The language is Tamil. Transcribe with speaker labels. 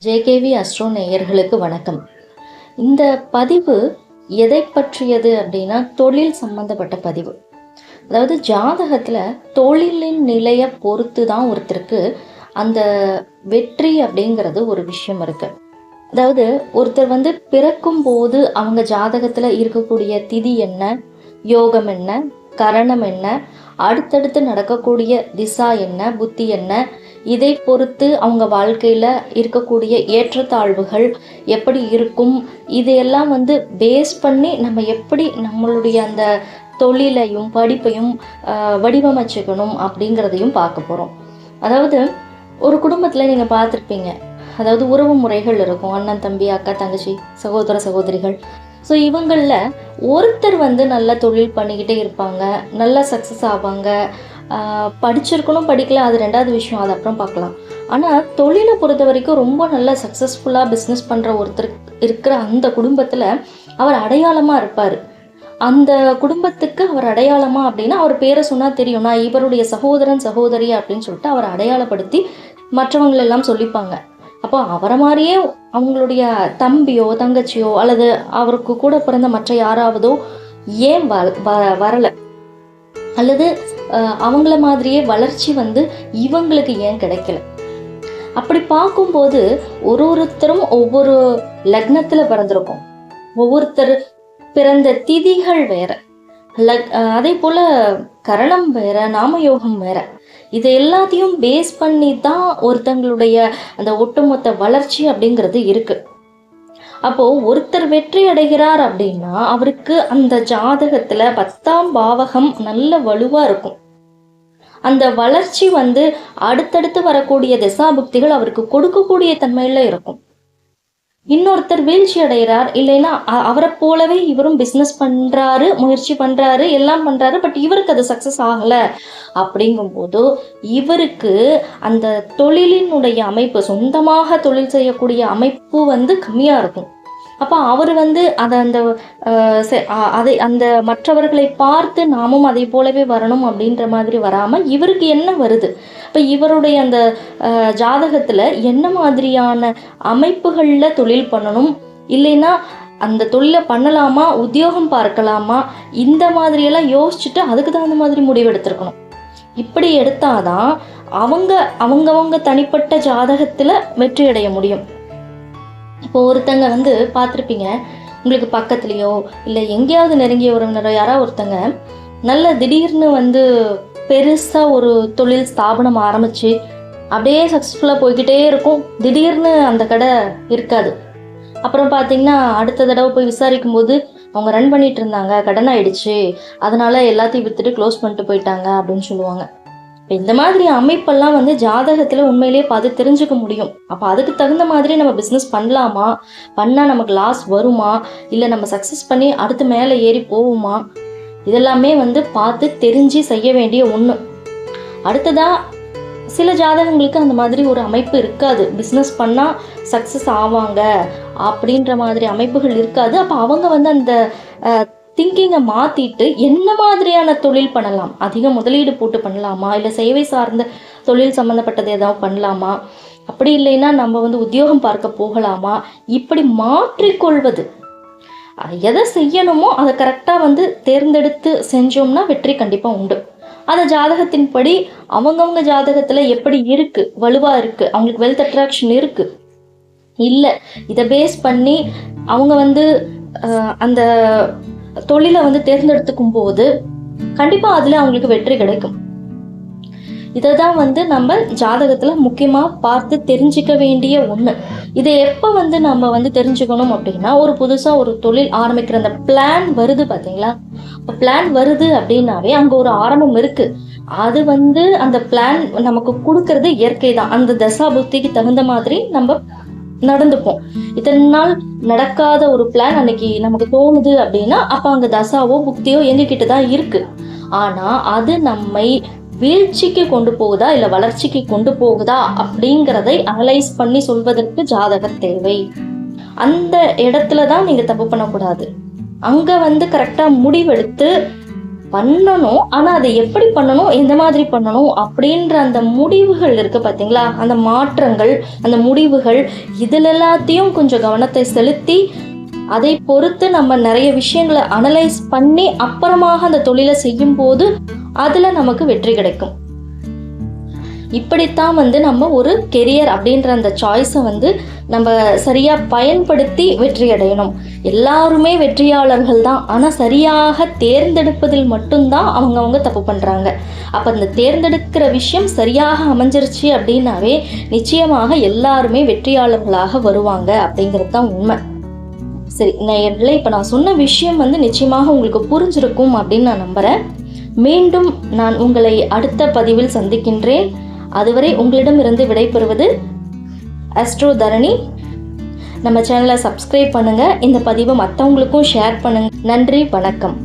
Speaker 1: ஜேகேவி அஸ்ட்ரோ நேயர்களுக்கு வணக்கம். இந்த பதிவு எதை பற்றியது அப்படின்னா தொழில் சம்பந்தப்பட்ட பதிவு. அதாவது ஜாதகத்தில் தொழிலின் நிலையை பொறுத்து தான் ஒருத்தருக்கு அந்த வெற்றி அப்படிங்கிறது ஒரு விஷயம் இருக்கு. அதாவது ஒருத்தர் பிறக்கும் போது அவங்க ஜாதகத்தில் இருக்கக்கூடிய திதி என்ன, யோகம் என்ன, கரணம் என்ன, அடுத்தடுத்து நடக்கக்கூடிய திசா என்ன, புத்தி என்ன, இதை பொறுத்து அவங்க வாழ்க்கையில் இருக்கக்கூடிய ஏற்றத்தாழ்வுகள் எப்படி இருக்கும், இதையெல்லாம் பேஸ் பண்ணி நம்ம எப்படி நம்மளுடைய அந்த தொழிலையும் படிப்பையும் வடிவமைச்சுக்கணும் அப்படிங்கிறதையும் பார்க்க போகிறோம். அதாவது ஒரு குடும்பத்தில் நீங்கள் பார்த்துருப்பீங்க, அதாவது உறவு முறைகள் இருக்கும். அண்ணன் தம்பி, அக்கா தங்கச்சி, சகோதர சகோதரிகள். ஸோ இவங்களில் ஒருத்தர் நல்ல தொழில் பண்ணிக்கிட்டே இருப்பாங்க, நல்லா சக்ஸஸ் ஆவாங்க. படிச்சிருக்கணும் படிக்கல அது ரெண்டாவது விஷயம், அது அப்புறம் பார்க்கலாம். ஆனால் தொழிலை பொறுத்த வரைக்கும் ரொம்ப நல்லா சக்ஸஸ்ஃபுல்லாக பிஸ்னஸ் பண்ணுற ஒருத்தர் இருக்கிற அந்த குடும்பத்தில் அவர் அடையாளமாக இருப்பார். அந்த குடும்பத்துக்கு அவர் அடையாளமா அப்படின்னா அவர் பேரை சொன்னால் தெரியும், நான் இவருடைய சகோதரன் சகோதரி அப்படின்னு சொல்லிட்டு அவரை அடையாளப்படுத்தி மற்றவங்களெல்லாம் சொல்லிப்பாங்க. அப்போ அவரை மாதிரியே அவங்களுடைய தம்பியோ தங்கச்சியோ அல்லது அவருக்கு கூட பிறந்த மற்ற யாராவதோ ஏன் வரலை, அல்லது அவங்கள மாதிரியே வளர்ச்சி இவங்களுக்கு ஏன் கிடைக்கல. அப்படி பார்க்கும்போது ஒருத்தரும் ஒவ்வொரு லக்னத்தில் பிறந்திருக்கும், ஒவ்வொருத்தர் பிறந்த திதிகள் வேற, அதே போல் கரணம் வேற, நாமயோகம் வேற. இதை எல்லாத்தையும் பேஸ் பண்ணி தான் ஒருத்தங்களுடைய அந்த ஒட்டுமொத்த வளர்ச்சி அப்படிங்கிறது இருக்கு. அப்போ ஒருத்தர் வெற்றி அடைகிறார் அப்படின்னா அவருக்கு அந்த ஜாதகத்துல 10ஆம் பாவகம் நல்ல வலுவா இருக்கும். அந்த வளர்ச்சி அடுத்தடுத்து வரக்கூடிய திசாபுக்திகள் அவருக்கு கொடுக்கக்கூடிய தன்மையில இருக்கும். இன்னொருத்தர் வீழ்ச்சி அடைகிறார், இல்லைன்னா அவரை போலவே இவரும் பிஸ்னஸ் பண்றாரு, முயற்சி பண்றாரு, எல்லாம் பண்றாரு, பட் இவருக்கு அது சக்சஸ் ஆகல அப்படிங்கும்போது இவருக்கு அந்த தொழிலினுடைய அமைப்பு, சொந்தமாக தொழில் செய்யக்கூடிய அமைப்பு கம்மியா இருக்கும். அப்போ அவர் அதை அந்த மற்றவர்களை பார்த்து நாமும் அதை போலவே வரணும் அப்படின்ற மாதிரி வராமல் இவருக்கு என்ன வருது, இப்போ இவருடைய அந்த ஜாதகத்தில் என்ன மாதிரியான அமைப்புகளில் தொழில் பண்ணணும், இல்லைன்னா அந்த தொழிலை பண்ணலாமா, உத்தியோகம் பார்க்கலாமா, இந்த மாதிரியெல்லாம் யோசிச்சுட்டு அதுக்கு தகுந்த மாதிரி முடிவு எடுத்திருக்கணும். இப்படி எடுத்தாதான் அவங்கவங்க தனிப்பட்ட ஜாதகத்தில் வெற்றி அடைய முடியும். இப்போ ஒருத்தங்க பார்த்துருப்பீங்க, உங்களுக்கு பக்கத்துலேயோ இல்லை எங்கேயாவது நெருங்கிய உறவினரோ யாராவது ஒருத்தங்க நல்ல திடீர்னு பெருசாக ஒரு தொழில் ஸ்தாபனம் ஆரம்பித்து அப்படியே சக்ஸஸ்ஃபுல்லாக போய்கிட்டே இருக்கும். திடீர்னு அந்த கடை இருக்காது. அப்புறம் பார்த்தீங்கன்னா அடுத்த தடவை போய் விசாரிக்கும் போது அவங்க ரன் பண்ணிட்டு இருந்தாங்க, கடன் ஆயிடுச்சு, அதனால எல்லாத்தையும் விற்றுட்டு க்ளோஸ் பண்ணிட்டு போயிட்டாங்க அப்படின்னு சொல்லுவாங்க. இந்த மாதிரி அமைப்பெல்லாம் ஜாதகத்தில் உண்மையிலேயே பார்த்து தெரிஞ்சுக்க முடியும். அப்போ அதுக்கு தகுந்த மாதிரி நம்ம பிஸ்னஸ் பண்ணலாமா, பண்ணால் நமக்கு லாஸ் வருமா, இல்லை நம்ம சக்ஸஸ் பண்ணி அடுத்து மேலே ஏறி போவோமா, இதெல்லாமே பார்த்து தெரிஞ்சு செய்ய வேண்டிய ஒன்று. அடுத்ததாக சில ஜாதகங்களுக்கு அந்த மாதிரி ஒரு அமைப்பு இருக்காது, பிஸ்னஸ் பண்ணால் சக்ஸஸ் ஆவாங்க அப்படின்ற மாதிரி அமைப்புகள் இருக்காது. அப்போ அவங்க அந்த திங்கிங்கை மாற்றிட்டு என்ன மாதிரியான தொழில் பண்ணலாம், அதிக முதலீடு போட்டு பண்ணலாமா, இல்லை சேவை சார்ந்த தொழில் சம்மந்தப்பட்டது ஏதாவது பண்ணலாமா, அப்படி இல்லைன்னா நம்ம உத்தியோகம் பார்க்க போகலாமா, இப்படி மாற்றிக்கொள்வது, எதை செய்யணுமோ அதை கரெக்டாக தேர்ந்தெடுத்து செஞ்சோம்னா வெற்றி கண்டிப்பாக உண்டு. அந்த ஜாதகத்தின்படி அவங்கவுங்க ஜாதகத்தில் எப்படி இருக்குது, வலுவாக இருக்குது, அவங்களுக்கு வெல்த் அட்ராக்ஷன் இருக்குது, இல்லை இதை பேஸ் பண்ணி அவங்க அந்த தொழிலை தேர்ந்தெடுத்துக்கும் போது கண்டிப்பாக அதில் அவங்களுக்கு வெற்றி கிடைக்கும். இதை தான் நம்ம ஜாதகத்தில் முக்கியமாக பார்த்து தெரிஞ்சிக்க வேண்டிய ஒன்று. இதை எப்போ நம்ம தெரிஞ்சுக்கணும் அப்படின்னா, ஒரு புதுசாக ஒரு தொழில் ஆரம்பிக்கிற அந்த பிளான் வருது பார்த்தீங்களா, இப்போ பிளான் வருது அப்படின்னாவே அங்கே ஒரு ஆரம்பம் இருக்குது. அது அந்த பிளான் நமக்கு கொடுக்கறது இயற்கை தான். அந்த தசா புத்திக்கு தகுந்த மாதிரி நம்ம நடந்துப்போம். இத்தனை நாள் நடக்காத ஒரு பிளான் அன்னைக்கு நமக்கு தோணுது அப்படின்னா அப்போ அங்கே தசாவோ புக்தியோ எங்ககிட்ட தான் இருக்கு. ஆனால் அது நம்மை வீழ்ச்சிக்கு கொண்டு போகுதா இல்லை வளர்ச்சிக்கு கொண்டு போகுதா அப்படிங்கிறதை அனலைஸ் பண்ணி சொல்வதற்கு ஜாதகம் தேவை. அந்த இடத்துல தான் நீங்கள் தப்பு பண்ணக்கூடாது. அங்கே கரெக்டாக முடிவெடுத்து பண்ணணும். ஆனா அதை எப்படி பண்ணணும், எந்த மாதிரி பண்ணணும் அப்படின்ற அந்த முடிவுகள் இருக்கு பார்த்தீங்களா? அந்த மாற்றங்கள், அந்த முடிவுகள் இதில் எல்லாத்தையும் கொஞ்சம் கவனத்தை செலுத்தி, அதை பொறுத்து நம்ம நிறைய விஷயங்கள அனலைஸ் பண்ணி அப்புறமாக அந்த தொழிலை செய்யும்போது அதில் நமக்கு வெற்றி கிடைக்கும். இப்படித்தான் நம்ம ஒரு கெரியர் அப்படின்ற அந்த சாய்ஸை நம்ம சரியாக பயன்படுத்தி வெற்றி அடையணும். எல்லாருமே வெற்றியாளர்கள் தான், ஆனால் சரியாக தேர்ந்தெடுப்பதில் மட்டும்தான் அவங்கவுங்க தப்பு பண்ணுறாங்க. அப்போ அந்த தேர்ந்தெடுக்கிற விஷயம் சரியாக அமைஞ்சிருச்சு அப்படின்னாவே நிச்சயமாக எல்லாருமே வெற்றியாளர்களாக வருவாங்க அப்படிங்கிறது தான் உண்மை. சரி நேயர்களே, இப்போ நான் சொன்ன விஷயம் நிச்சயமாக உங்களுக்கு புரிஞ்சிருக்கும் அப்படின்னு நான் நம்புகிறேன். மீண்டும் நான் உங்களை அடுத்த பதிவில் சந்திக்கின்றேன். அதுவரை உங்களிடமிருந்து விடைபெறுவது ஆஸ்ட்ரோ தரணி. நம்ம சேனலை சப்ஸ்கிரைப் பண்ணுங்கள், இந்த பதிவை மற்றவங்களுக்கும் ஷேர் பண்ணுங்கள். நன்றி, வணக்கம்.